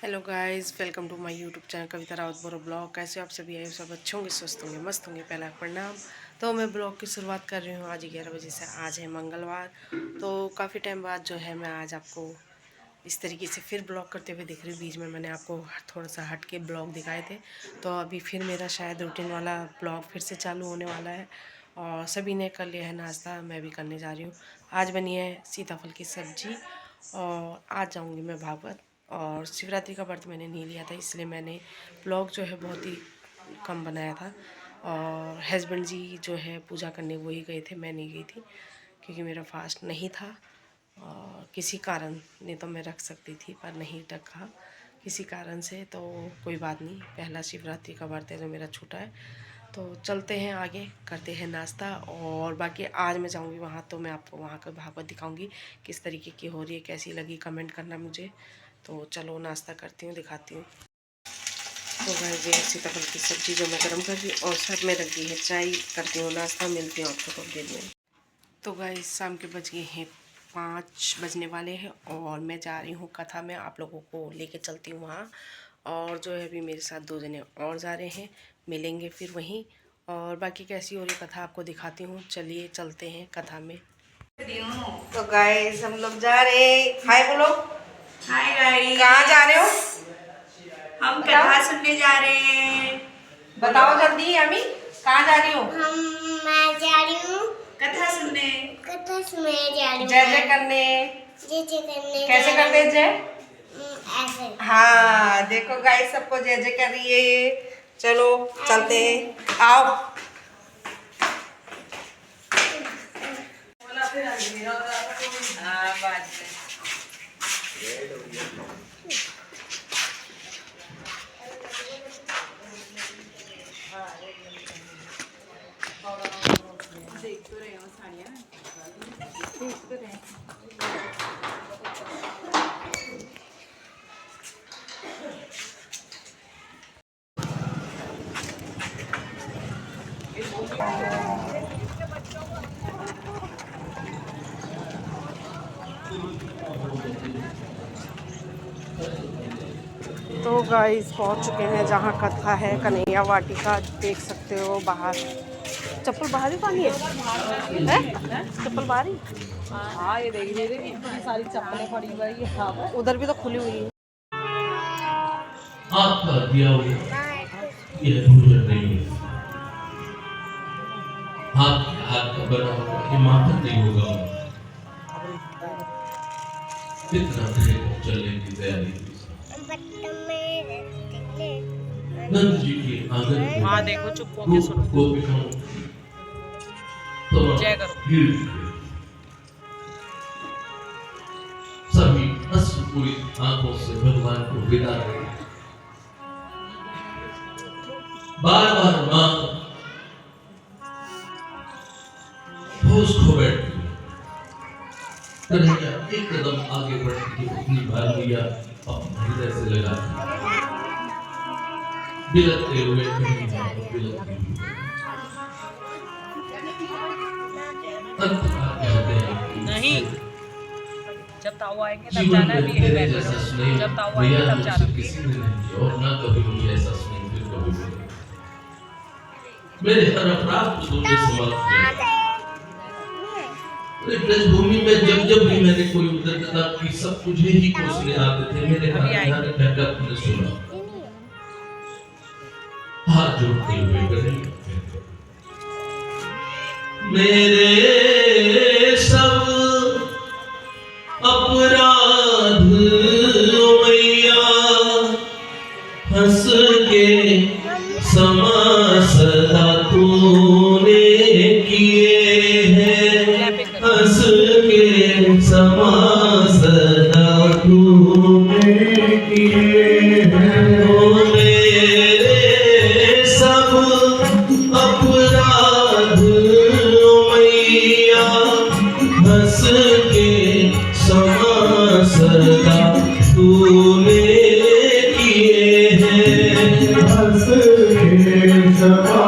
Hello guys, welcome to my YouTube channel Kavita Rawat बोरो blog. कैसे आप सभी आए, सब अच्छे होंगे, स्वस्थ होंगे, मस्त होंगे। पहला प्रणाम। तो मैं ब्लॉग की शुरुआत कर रही हूँ आज 11 बजे से। आज है मंगलवार, तो काफ़ी टाइम बाद जो है मैं आज आपको इस तरीके से फिर ब्लॉग करते हुए दिख रही हूँ। बीच में मैंने आपको थोड़ा सा हट के ब्लॉग दिखाए थे, तो अभी फिर मेरा शायद रूटीन वाला ब्लॉग फिर से चालू होने वाला है। और सभी ने कर लिया है नाश्ता, मैं भी करने जा रही हूँ। आज बनी है सीताफल की सब्जी और आज जाऊँगी मैं भागवत। और शिवरात्रि का व्रत मैंने नहीं लिया था, इसलिए मैंने ब्लॉग जो है बहुत ही कम बनाया था। और हस्बैंड जी जो है पूजा करने वो ही गए थे, मैं नहीं गई थी क्योंकि मेरा फास्ट नहीं था। और किसी कारण, नहीं तो मैं रख सकती थी पर नहीं रखा किसी कारण से। तो कोई बात नहीं, पहला शिवरात्रि का व्रत है जो मेरा छूटा है। तो चलते हैं आगे, करते हैं नाश्ता। और बाकी आज मैं जाऊंगी वहाँ, तो मैं आपको वहाँ का भागवत दिखाऊंगी किस तरीके की हो रही है, कैसी लगी कमेंट करना मुझे। तो चलो नाश्ता करती हूँ, दिखाती हूँ। तो गाइस, ये सीताफल की सब्ज़ी जो मैं गर्म कर रही हूँ और साथ में रख दी है चाय। करती हूँ नाश्ता, मिलती हूँ आपको थोड़ी देर में। तो गाइस, शाम के बज गए हैं 5 बजने वाले हैं और मैं जा रही हूँ कथा में। आप लोगों को लेके चलती हूँ वहाँ। और जो है अभी मेरे साथ 2 जने और जा रहे हैं, मिलेंगे फिर वहीं। और बाकी कैसी हो रही कथा आपको दिखाती हूँ। चलिए चलते हैं कथा में। तो गाइस, हम लोग जा रहे हैं। हाय बोलो। हाय गाइस, कहाँ जा रहे हो? हम कथा सुनने जा रहे हैं। बताओ जल्दी। अमी कहाँ जा रही हो? मैं जा रही हूँ कथा सुनने जा रही हूँ। जय जय करने। जय करने कैसे करते हैं जय? ऐसे। हाँ देखो गाइस, सबको जय जय कर रही है। चलो चलते हैं, आओ। देख तो रहे हो साड़ियाँ, देख तो रहे हैं। तो गाइस पहुंच चुके हैं जहां कथा है, कन्हैया वाटिका। देख सकते हो बाहर। चप्पल बाहर ही पानी है? चप्पल बाहर ही? हाँ, ये देख रहे थे इतनी सारी चप्पलें पड़ी हुई है। उधर भी तो खुली हुई है। आपका दिया हुआ यह भोजन नहीं है। आपके हाथ का बना हुआ ये माखन नहीं होगा। कितना देर चलने की तैयारी थी। नंद जी के आंगन में वहाँ देखो, चुप होके सुनो। गोपिकाओं जय करो। सभी अश्रुपूरी आंखों से भगवान को विदा रहे। बार बार मां होश खो बैठती। कन्हैया एक कदम आगे बढ़ती तो अपनी बालिया अपने हृदय से लगाती। बिलखते हुए कन्हैया बिलखती हुई अंततः कहते हैं नहीं, जब ताऊ आएंगे तब जीवन जाना। में अभी तेरे यही जैसा बैठो, स्नेह जब ताऊ भैया आएंगे तब मुझसे जाना। किसी ने नहीं किया और ना कभी मुझे ऐसा स्नेह फिर कभी मिलेगा। मेरे हर अपराध को तुमने समाप्त किया। ब्रजभूमि में जब जब भी मैंने कोई उद्दंडता की, सब तुझे ही कोसने आते थे। मेरे हाथ कहकर तुमने सुना। हाथ जोड़ते हुए कन्हैया मेरे सब अपराध मैया हंस के क्षमा सदा तूने किए हैं। हंस के क्षमा सदा तूने किए हैं। ओ मेरे सब अपराध मैया हंस के क्षमा सदा तूने किए हैं। हंस के क्षमा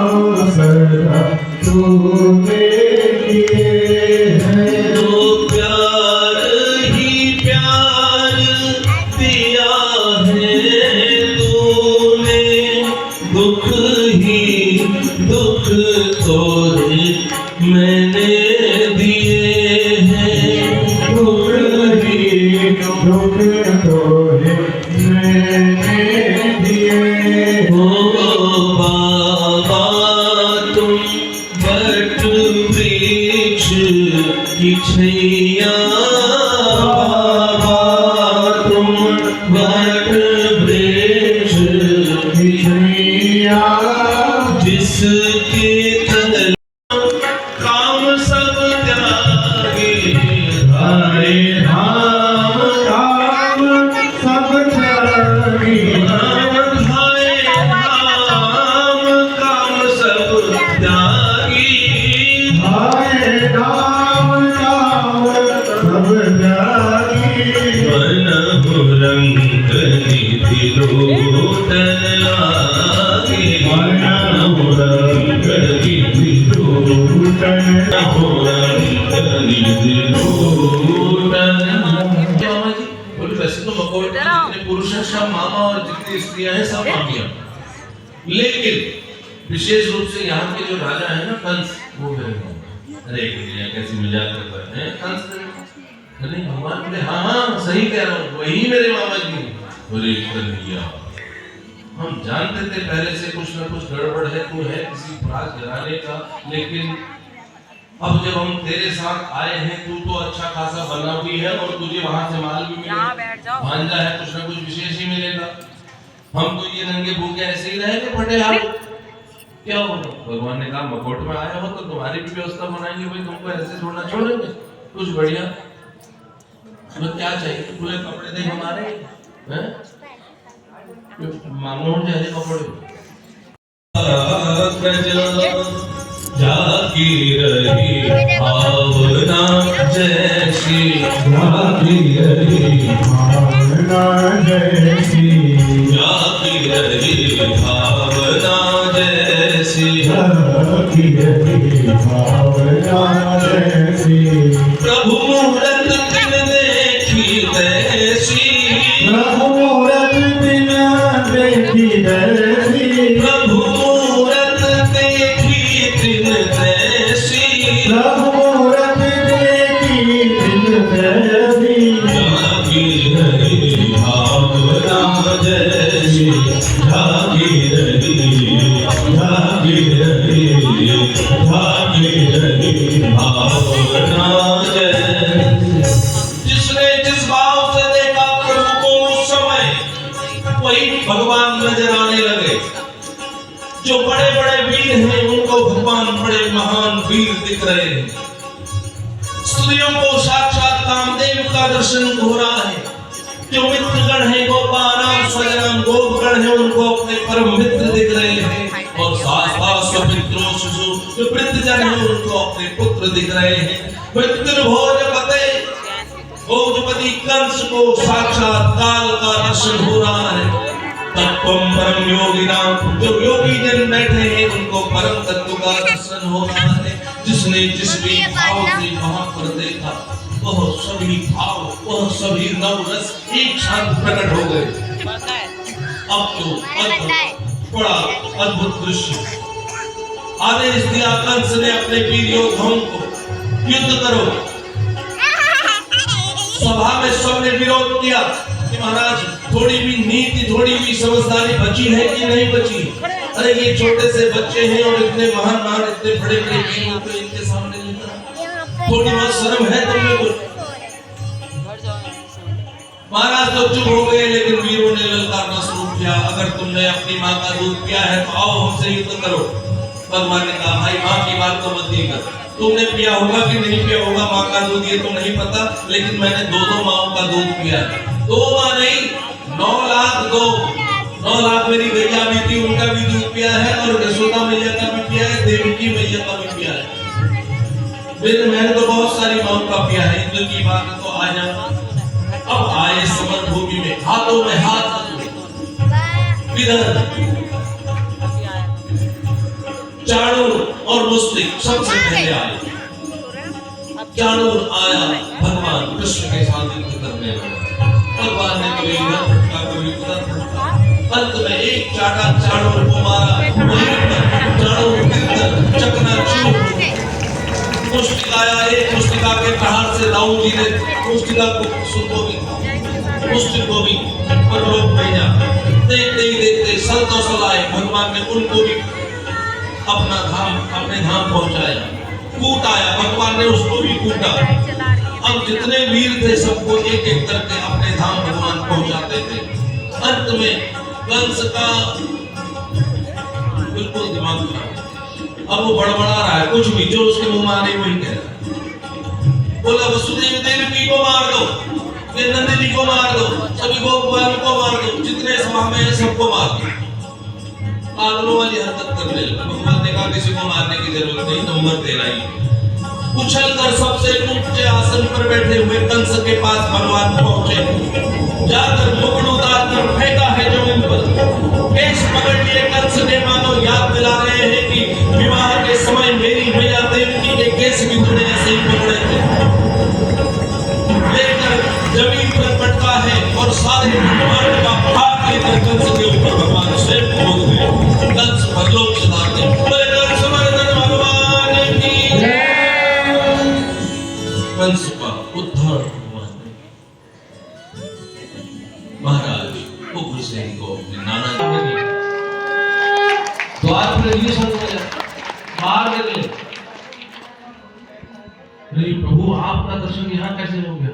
सदा तूने किए हैं। तो प्यार ही प्यार दिया है वट वृक्ष की छाया, जिसके तले काम सब त्यागे, हरे धाम काम सब त्यागे, हरे धाम काम सब त्यागी, हरे धाम काम सब त्यागी, मनहु रंग निधि लोटन लागे, मनहु रंग निधि लोटन, मनहु रंग निधि लोटन। मामा जी बोले वैसे तो मखौटे में जितने पुरुष हैं सब मामा और जितनी स्त्रियां हैं सब मामियां, लेकिन विशेष रूप से यहाँ के जो राजा है ना कंस, वो मेरे मामा। अरे कैसी मजाक करता है कंस, अरे भगवान बोले हाँ हाँ सही कह रहा हूँ, वही मेरे मामा जी हैं। बोले कन्हैया हम जानते थे पहले से कुछ ना कुछ गड़बड़ है, तू है किसी राज घराने का, लेकिन अब जब हम तेरे साथ आए हैं, तू तो अच्छा खासा बना हुई है और तुझे वहां से माल भी मिलेगा, भांजा है, कुछ ना कुछ विशेष ही मिलेगा। हम तो ये नंगे भूखे ऐसे ही रहेंगे फटे हाथ, क्या होगा? भगवान ने कहा मकोट में आए हो तो तुम्हारी भी व्यवस्था बनाएंगे भाई, तुमको ऐसे छोड़ना छोड़ेंगे, कुछ बढ़िया। तुम्हें क्या चाहिए? पूरे कपड़े दे हमारे हैं, मांगो जैसे कपड़े जागी रही भावना जैसी, जागी रही भावना जैसी, जागी रही भावना जैसी, जागी रही भावना जैसी, प्रभु मूरत दिन देखी तैसी, प्रभु मूरत दिन देखी तैसी, प्रभु मूरत देखी दिन तैसी, प्रभु मूरत देखी दिन तैसी, जागी रही भावना जैसी, जागी रही, जागी रही, जागी रही भावना जैसी। जिसने जिस भाव से देखा प्रभु को उस समय, वही भगवान नजर आने लगे। जो बड़े बड़े वीर हैं उनको भगवान बड़े महान वीर दिख रहे हैं। स्त्रियों को साक्षात कामदेव का दर्शन हो रहा है। जो मित्रगण हैं गोपानाम स्वजनम गोपगण हैं उनको अपने परम मित्र दिख रहे हैं, और साथ साथ स्वमित्रों शिशु जो वृद्धजन हैं उनको अपने पुत्र दिख रहे हैं। भोजपते भोजपति कंस को साक्षात काल का दर्शन हो रहा है। तत्वम परम योगिनाम जो योगी जन बैठे हैं उनको परम तत्व का दर्शन हो रहा है। जिसने जिस भी भाव से वहां पर देखा वह सभी भाव, वह सभी नवरस एक साथ प्रकट हो गए। अब तो बड़ा अद्भुत दृश्य आदेश दिया कंस ने अपने वीर योद्धाओं को, युद्ध करो। सभा में सबने विरोध किया कि महाराज थोड़ी भी नीति, थोड़ी भी समझदारी बची है कि नहीं बची? अरे ये छोटे से बच्चे हैं और इतने महान महान इतने बड़े बड़े वीर को इनके सामने लेकर थोड़ी बहुत शर्म है तुम लोगों को? महाराज तो चुप हो गए, लेकिन वीरों ने ललकारना शुरू किया, अगर तुमने अपनी माँ का दूध पिया है तो आओ हमसे युद्ध करो। भगवान ने कहा भाई माँ की बात तो मत कर, तुमने पिया होगा कि नहीं पिया होगा माँ का दूध ये तो नहीं पता, लेकिन मैंने दो माओं का दूध पिया है। 2 माँ नहीं 9 लाख 9 लाख मेरी गैया भी थी, उनका भी दूध पिया है, और यशोदा मैया का भी पिया है, देवकी मैया का भी पिया है। मैंने तो बहुत सारी माओं का पिया है। युद्ध की बात तो आ जा। अब आए समर भूमि में, हाथों में हाथ विदर्भ चाणूर और मुस्लिक सबसे पहले आए। चाणूर आया, भगवान कृष्ण के साथ युद्ध करने लगा। भगवान ने कभी इधर फटका कभी उधर फटका, अंत में एक चाटा चाणूर को मारा, चाणूर गिरकर चकनाचूर। मुस्तिका आया, एक मुस्तिका के प्रहार से दाऊद जी ने मुस्तिका को मुस्तिक को भी परलोक भेजा। देखते ही देखते संतोषल आए, भगवान ने उनको भी अपना धाम, अपने धाम पहुंचाया। कूट आया, भगवान ने उसको भी कूटा। अब जितने वीर थे सबको एक एक करके अपने धाम भगवान पहुंचा करते थे। अंत में कंस का बिल्कुल दिमाग खराब, अब वो बड़बड़ा रहा है, कुछ भी जो उसके मुंह में आ रही वही कह रहा है। बोला वसुदेव देवकी को मार दो, ये नंद जी को मार दो, सभी गोप बालकों को मार दो, जितने सभा में है सबको मार दो। पागलों वाली हरकत कर ले। भगवान ने कहा किसी को मारने की जरूरत नहीं, तो मर देना ही। उछल कर सबसे ऊंचे आसन पर बैठे हुए कंस के पास भगवान पहुंचे, जाकर मुकुट उतार कर फेंका है जमीन पर। केस पकड़ लिए कंस ने, मानो याद दिला रहे हैं कि विवाह के समय मेरी मैया देवकी के केस भी थोड़े ऐसे ही पकड़े थे। लेकर जमीन पर पटका है और सारे ब्रह्मांड का भार लेकर कंस के ऊपर भगवान स्वयं कूद गए। कंस परलोक सिधारते कंस मर्दन भगवान की जय। कंस का उद्धार भगवान ने महाराज उग्रसेन को अपने नाना द्वार पर मार देते। नहीं प्रभु, आपका दर्शन यहाँ कैसे हो गया?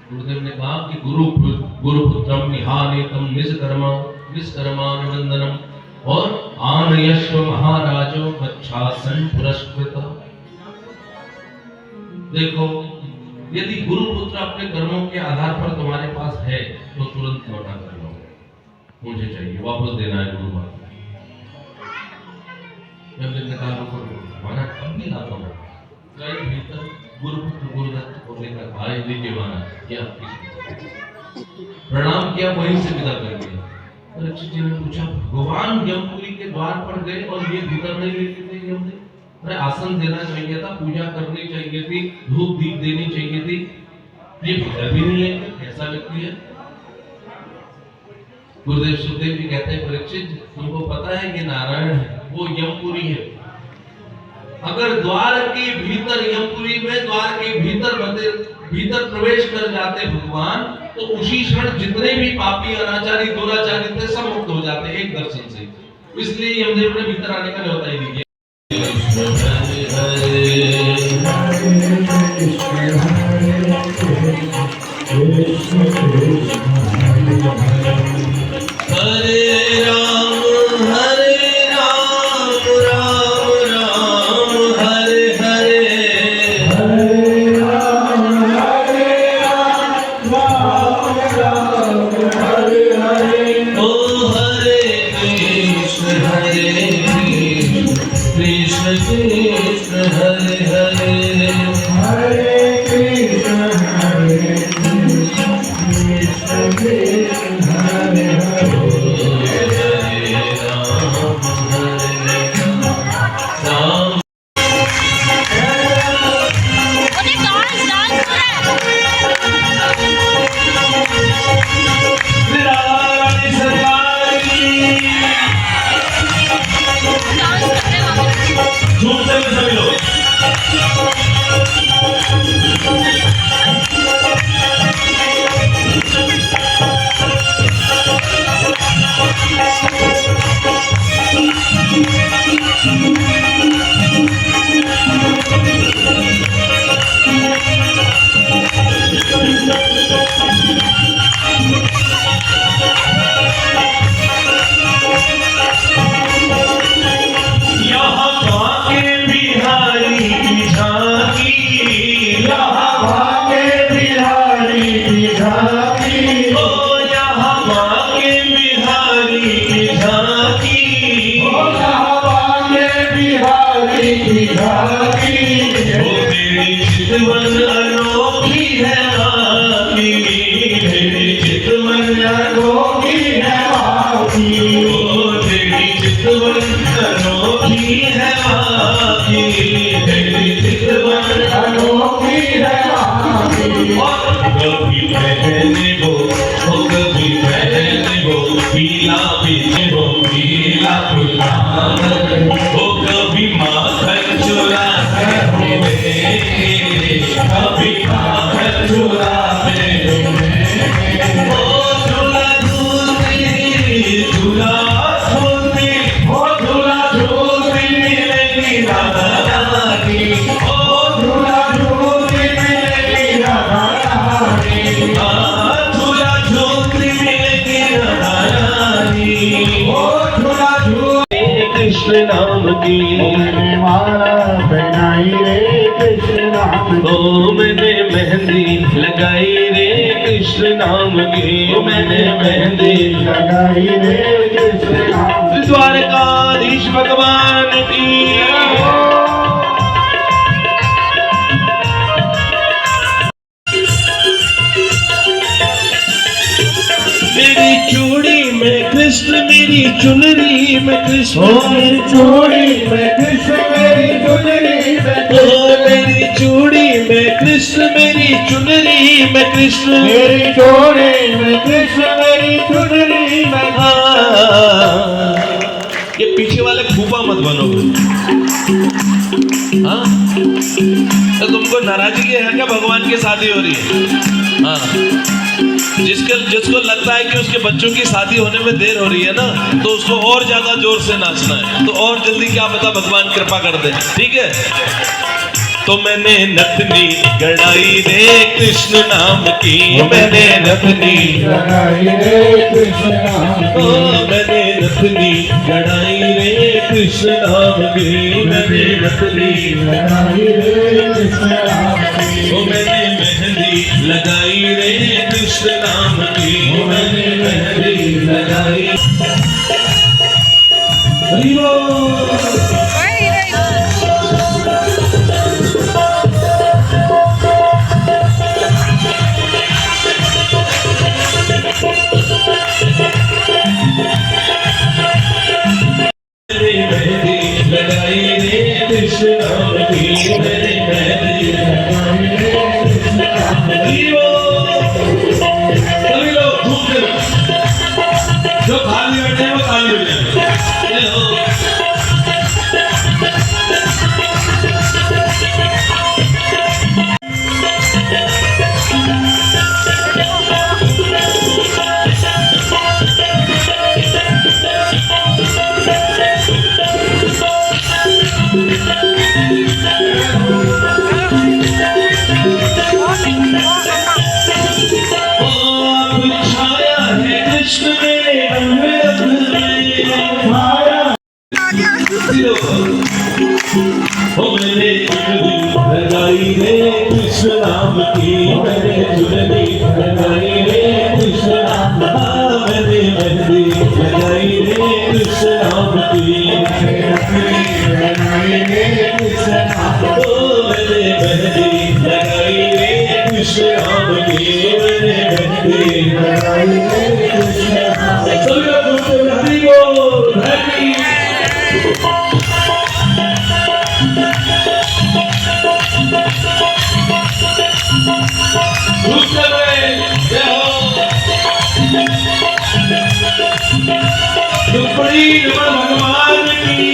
गुरुदेव ने कहा कि गुरुपुत्रम निहानेतम निष्कर्मानुनंदनम और आनयश्व महाराजो गच्छासन पुरस्कृत। देखो, यदि गुरुपुत्र अपने कर्मों के आधार पर तुम्हारे पास है तो तुरंत लौटा कर लो, मुझे चाहिए, वापस देना है गुरु बात। ने कहा माना कब भी लाता हूँ भीतर गुरुपुत्र गुरुदत्त को लेकर आए, लीजिए माना क्या प्रणाम किया, वहीं से विदा कर दिया। परीक्षित जी ने पूछा, भगवान यमपुरी के द्वार पर गए और ये भीतर नहीं लेते थे यमदेव? अरे आसन देना चाहिए था, पूजा करनी चाहिए थी, धूप दीप देनी चाहिए थी, ये भीतर भी नहीं लेते, कैसा व्यक्ति है? गुरुदेव सुखदेव जी कहते हैं, परीक्षित तुमको पता है कि नारायण है, वो यमपुरी है। अगर द्वार के भीतर यमपुरी में द्वार के भीतर प्रवेश कर जाते भगवान, तो उसी क्षण जितने भी पापी अनाचारी दुराचारी थे सब मुक्त हो जाते एक दर्शन से। इसलिए यमदेव ने भीतर आने का न्योता ही दिया। हरे राम राम राम हरे हरे, ओ हरे कृष्ण कृष्ण कृष्ण हरे हरे, हरे कृष्ण कृष्ण हरे हरे, राम कृष्ण नाम की। मैंने माला पहनाई रे कृष्ण नाम की। ओ मैंने मेहंदी लगाई रे कृष्ण नाम की। मैंने मेहंदी लगाई रे कृष्ण नाम की। द्वारकाधीश भगवान की। मेरी चूड़ी में कृष्ण, मेरी चुनरी में कृष्ण। ओ मेरी चूड़ी में कृष्ण, मेरी चुनरी में कृष्ण। ओ मेरी चूड़ी में कृष्ण, मेरी चुनरी में कृष्ण। मेरी चूड़ी में कृष्ण, मेरी चुनरी में। हाँ, ये पीछे वाले फूफा मत बनो। हाँ, तो तुमको नाराजगी है क्या भगवान की शादी हो रही है? हाँ, जिसको लगता है कि उसके बच्चों की शादी होने में देर हो रही है ना, तो उसको और ज्यादा जोर से नाचना है, तो और जल्दी क्या पता भगवान कृपा कर दे। ठीक है, तो मैंने नथनी गढ़ाई रे कृष्ण नाम की। मैंने नथनी लगाई रे कृष्ण नाम ओ की। मैंने नथनी गढ़ाई रे कृष्ण नाम की। मैंने नथनी लगाई रे कृष्ण नाम की। ओ मैंने मेहंदी लगाई रे कृष्ण नाम की। मैंने मेहंदी लगाई। हरि बोल। मैंने मेहंदी लगाई रे कृष्ण नाम की। मैंने मेहंदी लगाई रे कृष्ण नाम की। सभी लोग घूम के जो खाली बैठे हैं वो ताली बजाएं। छाया है कृष्ण मेरे अंग में। ओ मैंने चुनरी लगाई रे कृष्ण नाम की। मैंने चुनरी लगाई रे कृष्ण नाम की। मैंने मेहंदी लगाई रे कृष्ण नाम की। लगाई रे कृष्ण नाम की। ओ मैंने मेहंदी लगाई रे कृष्ण नाम की। मैंने मेहंदी लगाई रे कृष्ण नाम की। सभी लोग हरि बोल हैप्पी। दुपड़ी भगवान की।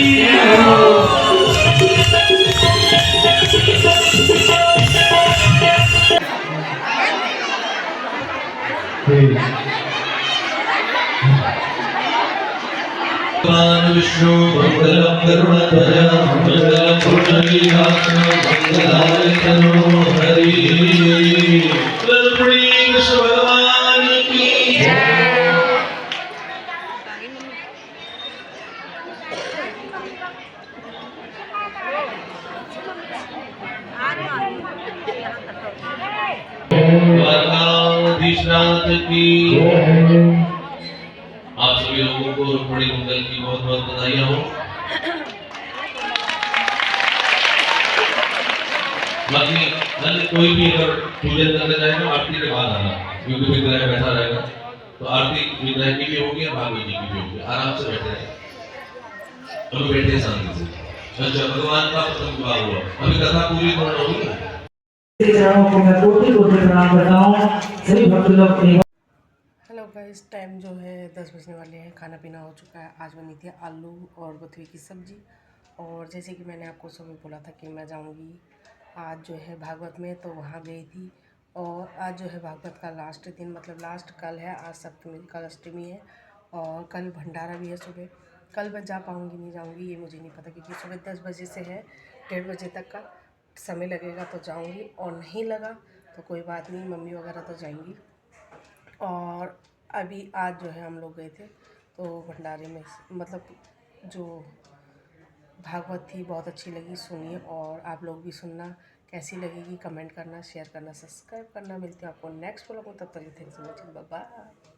भगवान विष्णु मंगलम गरुड़ध्वज मंगलम पुंडरीकाक्ष मंगलाय तनो हरि। दुपड़ी कृष्ण भगवान की। द्वारकाधीशनाथ की। आप सभी लोगों को रुक्मिणी मंगल की बहुत बहुत बधाइयाँ हो। बाकी अन्य कोई भी अगर पूजन करने जाए तो आरती के बाद आना, क्योंकि विग्रह बैठा रहेगा, तो आरती विग्रह की भी होगी और भागवत जी की भी होगी। आराम से बैठे रहे, अभी बैठे शांति से। अच्छा, भगवान का प्रथम विवाह हुआ, अभी कथा पूरी पूर्ण होगी। को मैं कोटि कोटि प्रणाम करता हूँ। सभी भक्त लोग हेलो गाइस, टाइम जो है 10 बजने वाले हैं। खाना पीना हो चुका है। आज बनी थी आलू और बथुए की सब्ज़ी। और जैसे कि मैंने आपको सुबह बोला था कि मैं जाऊंगी आज जो है भागवत में, तो वहाँ गई थी। और आज जो है भागवत का लास्ट दिन, मतलब लास्ट कल है। आज सप्तमी, कल अष्टमी है और कल भंडारा भी है सुबह। कल मैं जा पाऊँगी नहीं जाऊँगी ये मुझे नहीं पता, क्योंकि सुबह 10 बजे से है 1:30 बजे तक का समय लगेगा तो जाऊँगी, और नहीं लगा तो कोई बात नहीं, मम्मी वगैरह तो जाएंगी। और अभी आज जो है हम लोग गए थे तो भंडारे में, मतलब जो भागवत थी, बहुत अच्छी लगी, सुनिए और आप लोग भी सुनना, कैसी लगेगी कमेंट करना, शेयर करना, सब्सक्राइब करना। मिलते हैं आपको नेक्स्ट व्लॉग में, तब तक thanks for watching, bye bye.